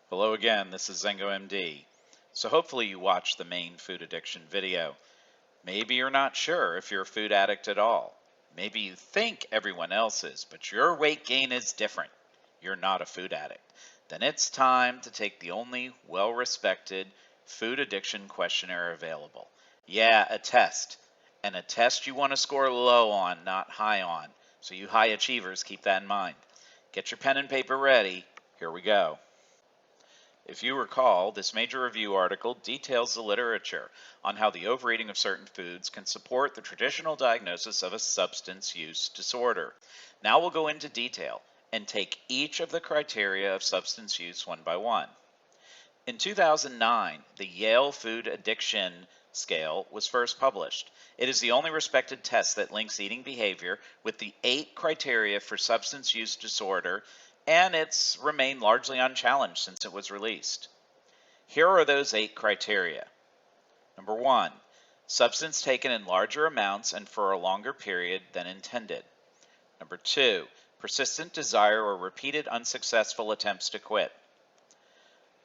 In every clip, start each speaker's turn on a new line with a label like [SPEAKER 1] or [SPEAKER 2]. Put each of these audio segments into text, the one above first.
[SPEAKER 1] Hello again, this is ZengoMD. So hopefully you watched the main food addiction video. Maybe you're not sure if you're a food addict at all. Maybe you think everyone else is, but your weight gain is different. You're not a food addict. Then it's time to take the only well-respected food addiction questionnaire available. Yeah, a test. And a test you want to score low on, not high on. So you high achievers, keep that in mind. Get your pen and paper ready. Here we go. If you recall, this major review article details the literature on how the overeating of certain foods can support the traditional diagnosis of a substance use disorder. Now we'll go into detail and take each of the criteria of substance use one by one. In 2009, the Yale Food Addiction Scale was first published. It is the only respected test that links eating behavior with the 8 criteria for substance use disorder, and it's remained largely unchallenged since it was released. Here are those 8 criteria. Number 1, substance taken in larger amounts and for a longer period than intended. Number 2, persistent desire or repeated unsuccessful attempts to quit.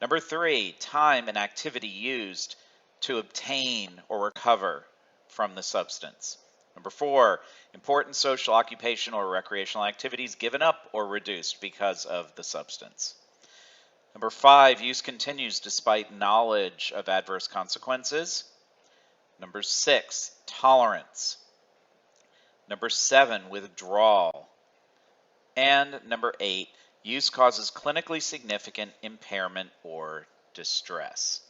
[SPEAKER 1] Number 3, time and activity used to obtain or recover from the substance. Number 4, important social, occupational, or recreational activities given up or reduced because of the substance. Number 5, use continues despite knowledge of adverse consequences. Number 6, tolerance. Number 7, withdrawal. And number 8, use causes clinically significant impairment or distress.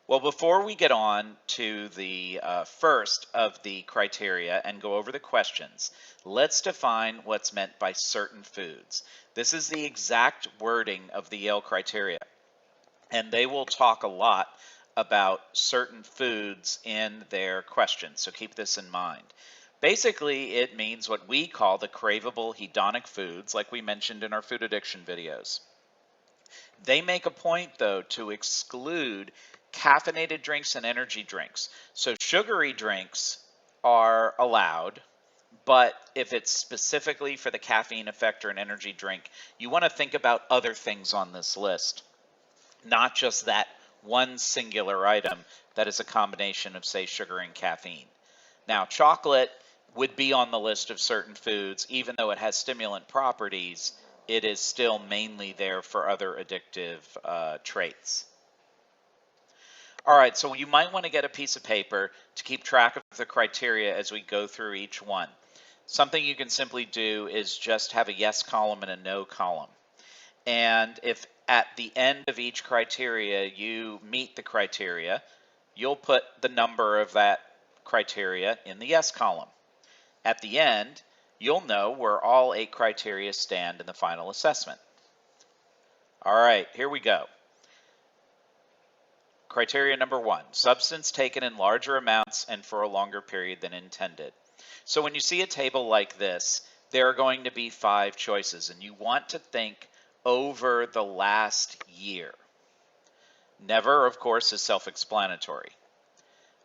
[SPEAKER 1] Well, before we get on to the first of the criteria and go over the questions, let's define what's meant by certain foods. This is the exact wording of the Yale criteria, and they will talk a lot about certain foods in their questions, so keep this in mind. Basically, it means what we call the craveable hedonic foods, like we mentioned in our food addiction videos. They make a point, though, to exclude caffeinated drinks and energy drinks. So sugary drinks are allowed, but if it's specifically for the caffeine effect or an energy drink, you want to think about other things on this list, not just that one singular item that is a combination of, say, sugar and caffeine. Now, chocolate would be on the list of certain foods, even though it has stimulant properties. It is still mainly there for other addictive traits. All right, so you might want to get a piece of paper to keep track of the criteria as we go through each one. Something you can simply do is just have a yes column and a no column. And if at the end of each criteria you meet the criteria, you'll put the number of that criteria in the yes column. At the end, you'll know where all 8 criteria stand in the final assessment. All right, here we go. Criteria number 1, substance taken in larger amounts and for a longer period than intended. So when you see a table like this, there are going to be 5 choices, and you want to think over the last year. Never, of course, is self-explanatory.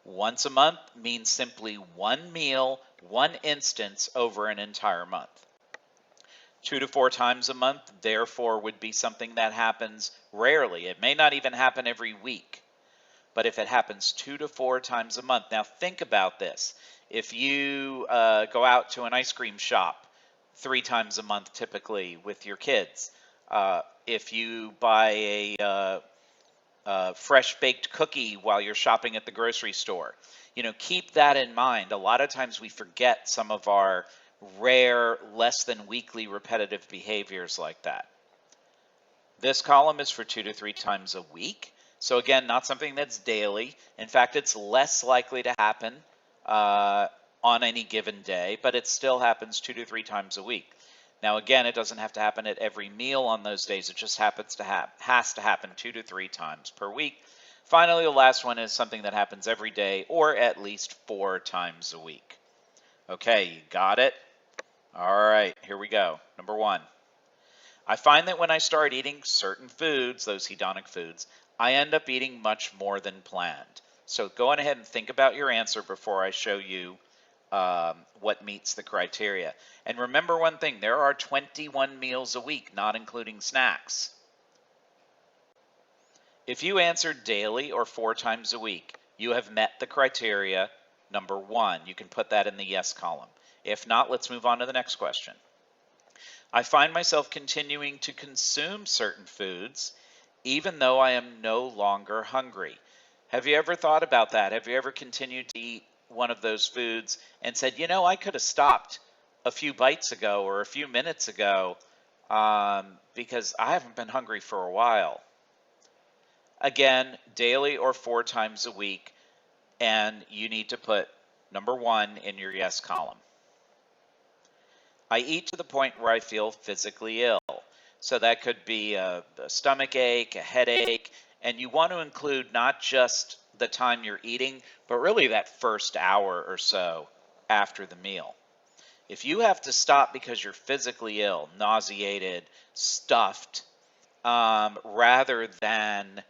[SPEAKER 1] Once a month means simply one meal, one instance over an entire month. 2 to 4 times a month, therefore, would be something that happens rarely. It may not even happen every week. But if it happens 2 to 4 times a month, now think about this. If you go out to an ice cream shop 3 times a month typically with your kids, if you buy a fresh baked cookie while you're shopping at the grocery store, keep that in mind. A lot of times we forget some of our rare, less than weekly repetitive behaviors like that. This column is for 2 to 3 times a week. So again, not something that's daily. In fact, it's less likely to happen on any given day, but it still happens 2 to 3 times a week. Now again, it doesn't have to happen at every meal on those days. It just has to happen 2 to 3 times per week. Finally, the last one is something that happens every day or at least 4 times a week. Okay, you got it? All right, here we go. Number 1. I find that when I start eating certain foods, those hedonic foods, I end up eating much more than planned. So go on ahead and think about your answer before I show you what meets the criteria. And remember one thing, there are 21 meals a week, not including snacks. If you answered daily or 4 times a week, you have met the criteria number 1. You can put that in the yes column. If not, let's move on to the next question. I find myself continuing to consume certain foods even though I am no longer hungry. Have you ever thought about that? Have you ever continued to eat one of those foods and said, you know, I could have stopped a few bites ago or a few minutes ago because I haven't been hungry for a while? Again, daily or 4 times a week, and you need to put number 1 in your yes column. I eat to the point where I feel physically ill. So that could be a stomach ache, a headache, and you want to include not just the time you're eating, but really that first hour or so after the meal. If you have to stop because you're physically ill, nauseated, stuffed, rather than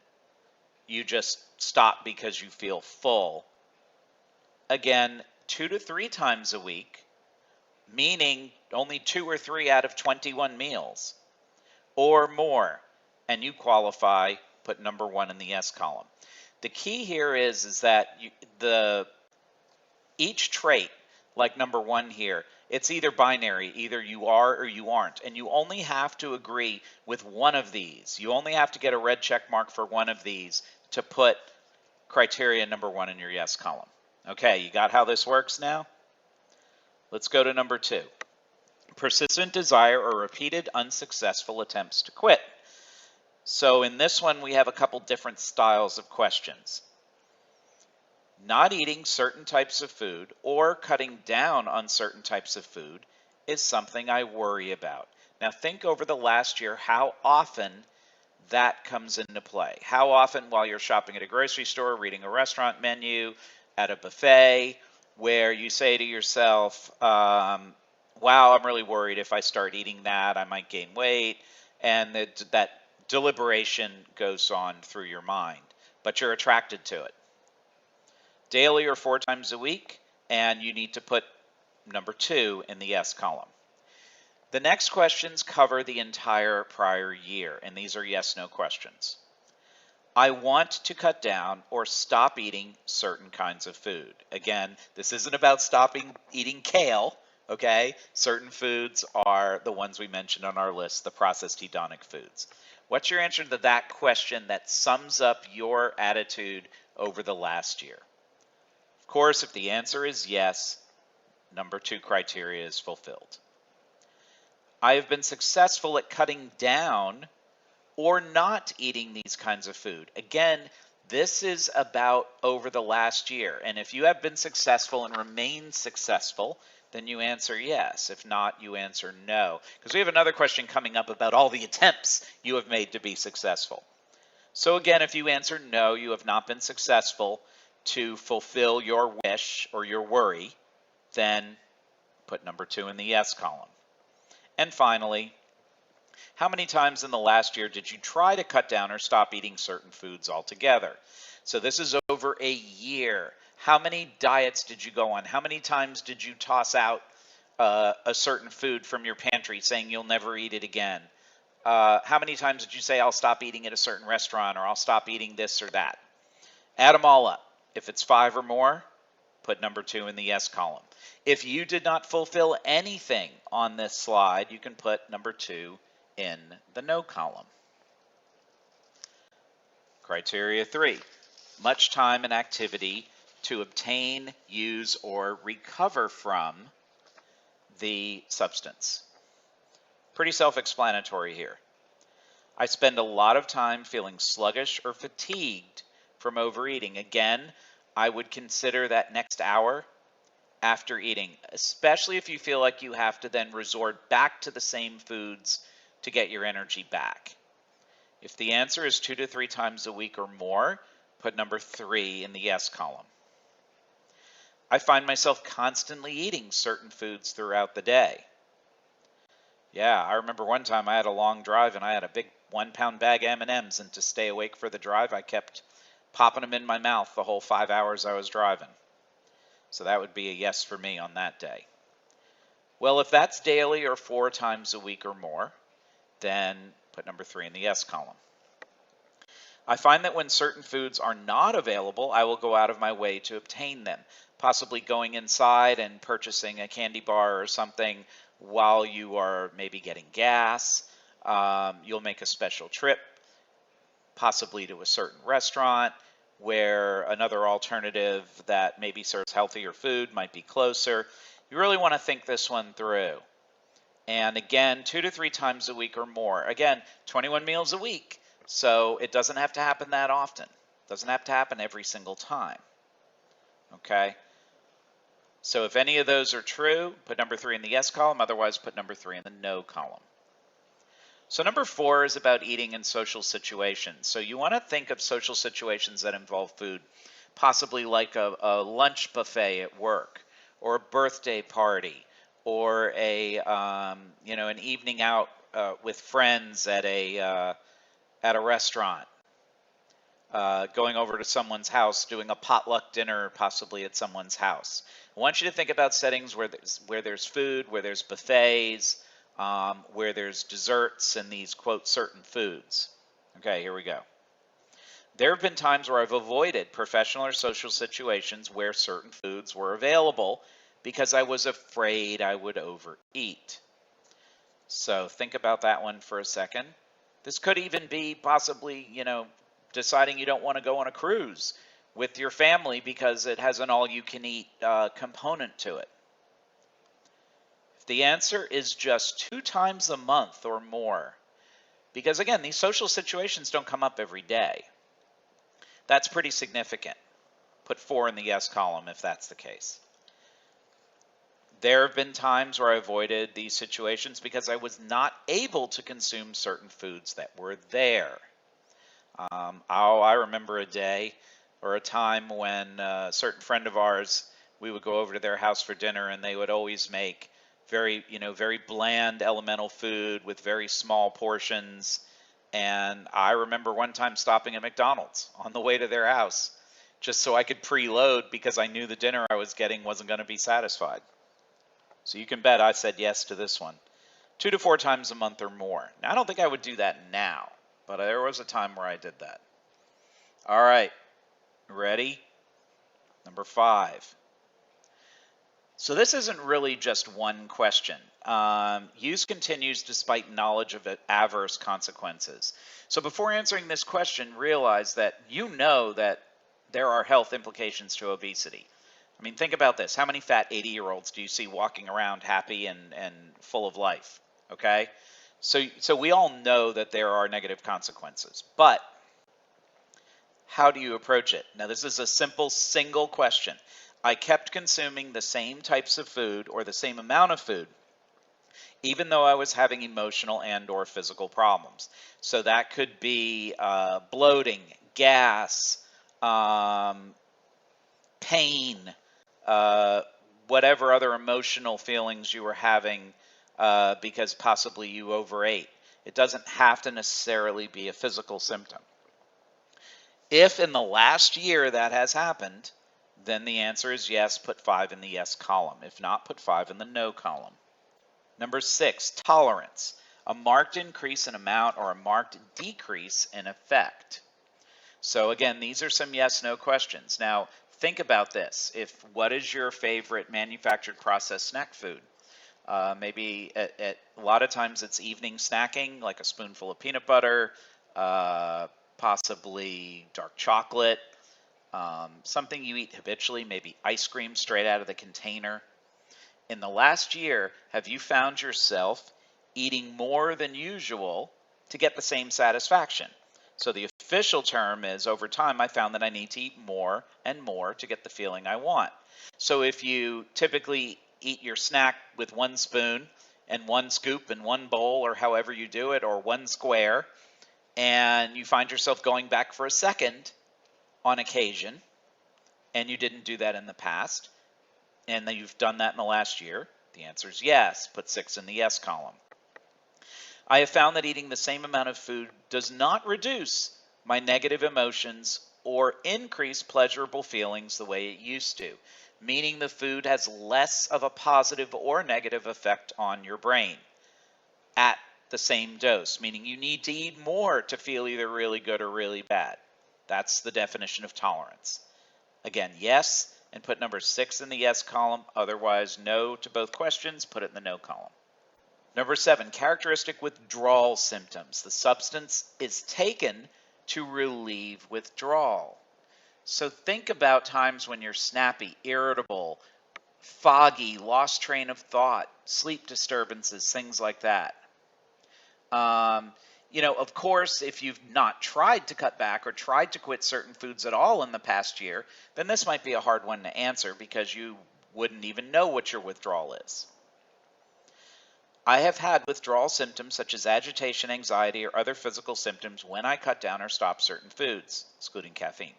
[SPEAKER 1] you just stop because you feel full, again, 2 to 3 times a week, meaning only 2 or 3 out of 21 meals or more, and you qualify, put number 1 in the yes column. The key here is that each trait, like number 1 here, it's either binary, either you are or you aren't, and you only have to agree with one of these. You only have to get a red check mark for one of these to put criteria number 1 in your yes column. Okay, you got how this works now? Let's go to number 2. Persistent desire or repeated unsuccessful attempts to quit. So in this one, we have a couple different styles of questions. Not eating certain types of food or cutting down on certain types of food is something I worry about. Now think over the last year how often that comes into play. How often while you're shopping at a grocery store, reading a restaurant menu, at a buffet, where you say to yourself, wow, I'm really worried if I start eating that, I might gain weight, and that deliberation goes on through your mind, but you're attracted to it. Daily or 4 times a week, and you need to put number 2 in the yes column. The next questions cover the entire prior year, and these are yes/no questions. I want to cut down or stop eating certain kinds of food. Again, this isn't about stopping eating kale, okay? Certain foods are the ones we mentioned on our list, the processed hedonic foods. What's your answer to that question that sums up your attitude over the last year? Of course, if the answer is yes, number 2 criteria is fulfilled. I have been successful at cutting down or not eating these kinds of food. Again, this is about over the last year. And if you have been successful and remain successful, then you answer yes. If not, you answer no. Because we have another question coming up about all the attempts you have made to be successful. So again, if you answer no, you have not been successful to fulfill your wish or your worry, then put number 2 in the yes column. And finally, how many times in the last year did you try to cut down or stop eating certain foods altogether? So this is over a year. How many diets did you go on? How many times did you toss out a certain food from your pantry saying you'll never eat it again? How many times did you say I'll stop eating at a certain restaurant or I'll stop eating this or that? Add them all up. If it's 5 or more, put number 2 in the yes column. If you did not fulfill anything on this slide, you can put number 2 in the no column. Criteria 3, much time and activity to obtain, use, or recover from the substance. Pretty self-explanatory here. I spend a lot of time feeling sluggish or fatigued from overeating. Again, I would consider that next hour after eating, especially if you feel like you have to then resort back to the same foods to get your energy back. If the answer is 2 to 3 times a week or more, put number 3 in the yes column. I find myself constantly eating certain foods throughout the day. Yeah, I remember one time I had a long drive and I had a big 1-pound bag of M&Ms, and to stay awake for the drive, I kept popping them in my mouth the whole 5 hours I was driving. So that would be a yes for me on that day. Well, if that's daily or 4 times a week or more, then put number 3 in the yes column. I find that when certain foods are not available, I will go out of my way to obtain them, possibly going inside and purchasing a candy bar or something while you are maybe getting gas. You'll make a special trip, possibly to a certain restaurant where another alternative that maybe serves healthier food might be closer. You really want to think this one through. And again, 2 to 3 times a week or more. Again, 21 meals a week. So it doesn't have to happen that often. It doesn't have to happen every single time. Okay? So if any of those are true, put number 3 in the yes column. Otherwise, put number 3 in the no column. So number 4 is about eating in social situations. So you want to think of social situations that involve food, possibly like a lunch buffet at work, or a birthday party, or an evening out with friends at a restaurant, going over to someone's house, doing a potluck dinner, possibly at someone's house. I want you to think about settings where there's food, where there's buffets, where there's desserts and these, quote, certain foods. Okay, here we go. There have been times where I've avoided professional or social situations where certain foods were available because I was afraid I would overeat. So think about that one for a second. This could even be possibly, deciding you don't want to go on a cruise with your family because it has an all-you-can-eat component to it. If the answer is just 2 times a month or more, because again, these social situations don't come up every day, that's pretty significant. Put 4 in the yes column if that's the case. There have been times where I avoided these situations because I was not able to consume certain foods that were there. I remember a day or a time when a certain friend of ours, we would go over to their house for dinner and they would always make very bland elemental food with very small portions. And I remember one time stopping at McDonald's on the way to their house just so I could preload because I knew the dinner I was getting wasn't going to be satisfied. So you can bet I said yes to this one. 2 to 4 times a month or more. Now, I don't think I would do that now, but there was a time where I did that. All right, ready? Number 5. So this isn't really just one question. Use continues despite knowledge of adverse consequences. So before answering this question, realize that you know that there are health implications to obesity. I mean, think about this. How many fat 80-year-olds do you see walking around happy and full of life? Okay? So we all know that there are negative consequences. But how do you approach it? Now, this is a simple single question. I kept consuming the same types of food or the same amount of food, even though I was having emotional and or physical problems. So that could be bloating, gas, pain, whatever other emotional feelings you were having because possibly you overate. It doesn't have to necessarily be a physical symptom. If in the last year that has happened, then the answer is yes, put 5 in the yes column. If not, put 5 in the no column. Number 6, tolerance. A marked increase in amount or a marked decrease in effect. So again, these are some yes/no questions. Now, think about this. What is your favorite manufactured processed snack food? Maybe a lot of times it's evening snacking, like a spoonful of peanut butter, possibly dark chocolate, something you eat habitually, maybe ice cream straight out of the container. In the last year, have you found yourself eating more than usual to get the same satisfaction? So the official term is, over time, I found that I need to eat more and more to get the feeling I want. So if you typically eat your snack with 1 spoon and 1 scoop and 1 bowl, or however you do it, or 1 square, and you find yourself going back for a second on occasion, and you didn't do that in the past, and then you've done that in the last year, the answer is yes. Put 6 in the yes column. I have found that eating the same amount of food does not reduce my negative emotions or increase pleasurable feelings the way it used to, meaning the food has less of a positive or negative effect on your brain. At the same dose, meaning you need to eat more to feel either really good or really bad. That's the definition of tolerance. Again, yes, and put number 6 in the yes column. Otherwise, no to both questions, put it in the no column. Number 7, characteristic withdrawal symptoms. The substance is taken to relieve withdrawal. So think about times when you're snappy, irritable, foggy, lost train of thought, sleep disturbances, things like that. Of course, if you've not tried to cut back or tried to quit certain foods at all in the past year, then this might be a hard one to answer because you wouldn't even know what your withdrawal is. I have had withdrawal symptoms such as agitation, anxiety, or other physical symptoms when I cut down or stop certain foods, excluding caffeine.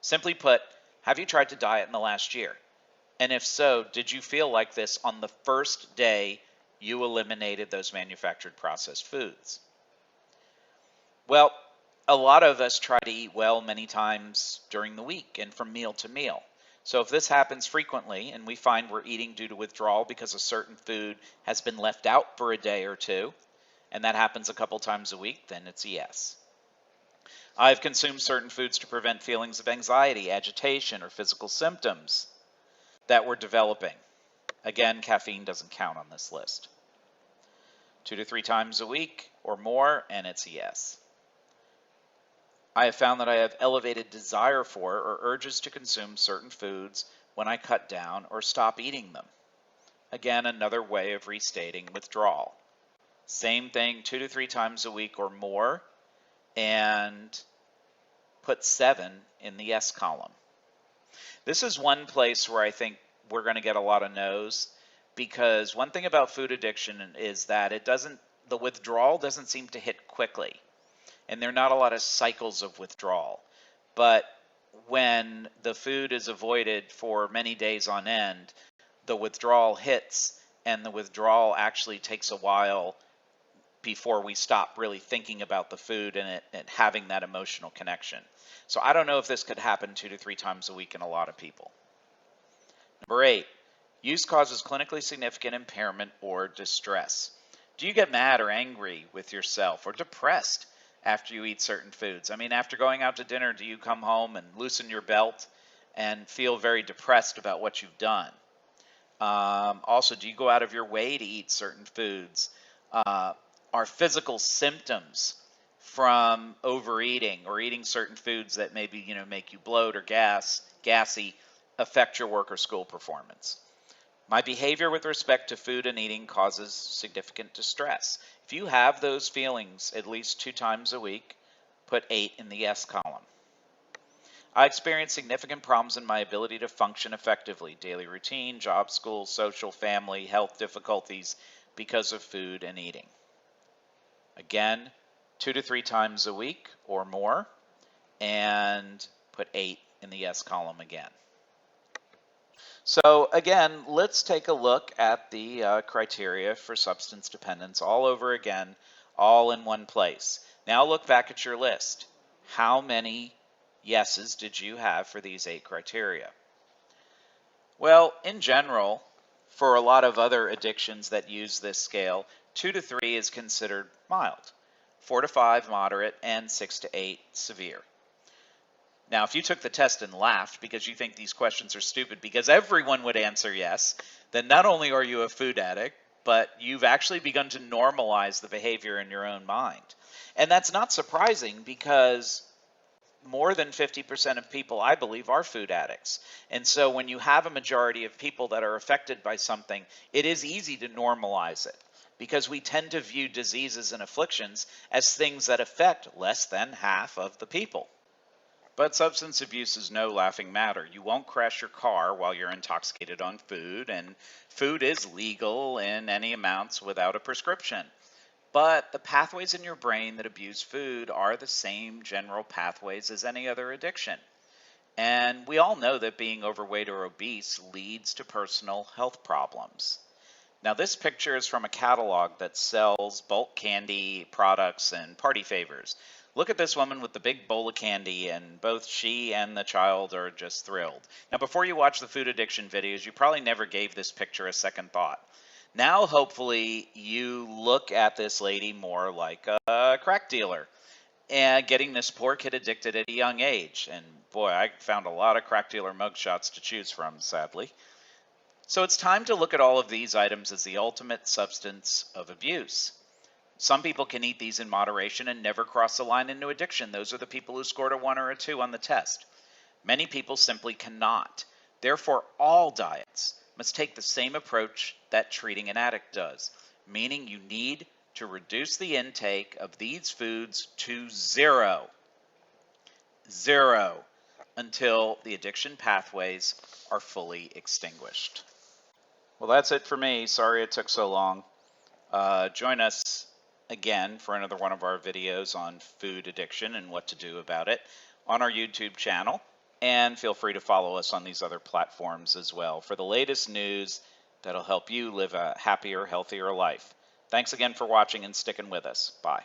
[SPEAKER 1] Simply put, have you tried to diet in the last year? And if so, did you feel like this on the first day you eliminated those manufactured processed foods? Well, a lot of us try to eat well many times during the week and from meal to meal. So if this happens frequently and we find we're eating due to withdrawal because a certain food has been left out for a day or two, and that happens a couple times a week, then it's a yes. I've consumed certain foods to prevent feelings of anxiety, agitation, or physical symptoms that were developing. Again, caffeine doesn't count on this list. 2 to 3 times a week or more, and it's a yes. I have found that I have elevated desire for or urges to consume certain foods when I cut down or stop eating them. Again, another way of restating withdrawal. Same thing, 2 to 3 times a week or more, and put 7 in the yes column. This is one place where I think we're going to get a lot of no's, because one thing about food addiction is that the withdrawal doesn't seem to hit quickly. And there are not a lot of cycles of withdrawal. But when the food is avoided for many days on end, the withdrawal hits, and the withdrawal actually takes a while before we stop really thinking about the food and having that emotional connection. So I don't know if this could happen 2 to 3 times a week in a lot of people. Number 8, use causes clinically significant impairment or distress. Do you get mad or angry with yourself or depressed after you eat certain foods? I mean, after going out to dinner, do you come home and loosen your belt and feel very depressed about what you've done? Also, do you go out of your way to eat certain foods? Are physical symptoms from overeating or eating certain foods that maybe make you bloat or gassy affect your work or school performance? My behavior with respect to food and eating causes significant distress. If you have those feelings at least 2 times a week, put 8 in the yes column. I experience significant problems in my ability to function effectively, daily routine, job, school, social, family, health difficulties because of food and eating. Again, 2 to 3 times a week or more, and put 8 in the yes column again. So again, let's take a look at the criteria for substance dependence all over again, all in one place. Now look back at your list. How many yeses did you have for these 8 criteria? Well, in general, for a lot of other addictions that use this scale, 2 to 3 is considered mild, 4 to 5 moderate, and 6 to 8 severe. Now, if you took the test and laughed because you think these questions are stupid because everyone would answer yes, then not only are you a food addict, but you've actually begun to normalize the behavior in your own mind. And that's not surprising because more than 50% of people, I believe, are food addicts. And so when you have a majority of people that are affected by something, it is easy to normalize it because we tend to view diseases and afflictions as things that affect less than half of the people. But substance abuse is no laughing matter. You won't crash your car while you're intoxicated on food, and food is legal in any amounts without a prescription. But the pathways in your brain that abuse food are the same general pathways as any other addiction. And we all know that being overweight or obese leads to personal health problems. Now, this picture is from a catalog that sells bulk candy products and party favors. Look at this woman with the big bowl of candy, and both she and the child are just thrilled. Now, before you watch the food addiction videos, you probably never gave this picture a second thought. Now, hopefully, you look at this lady more like a crack dealer and getting this poor kid addicted at a young age. And boy, I found a lot of crack dealer mugshots to choose from, sadly. So it's time to look at all of these items as the ultimate substance of abuse. Some people can eat these in moderation and never cross the line into addiction. Those are the people who scored a 1 or a 2 on the test. Many people simply cannot. Therefore, all diets must take the same approach that treating an addict does, meaning you need to reduce the intake of these foods to zero, until the addiction pathways are fully extinguished. Well, that's it for me. Sorry it took so long. Join us again for another one of our videos on food addiction and what to do about it on our YouTube channel. And feel free to follow us on these other platforms as well for the latest news that'll help you live a happier, healthier life. Thanks again for watching and sticking with us. Bye.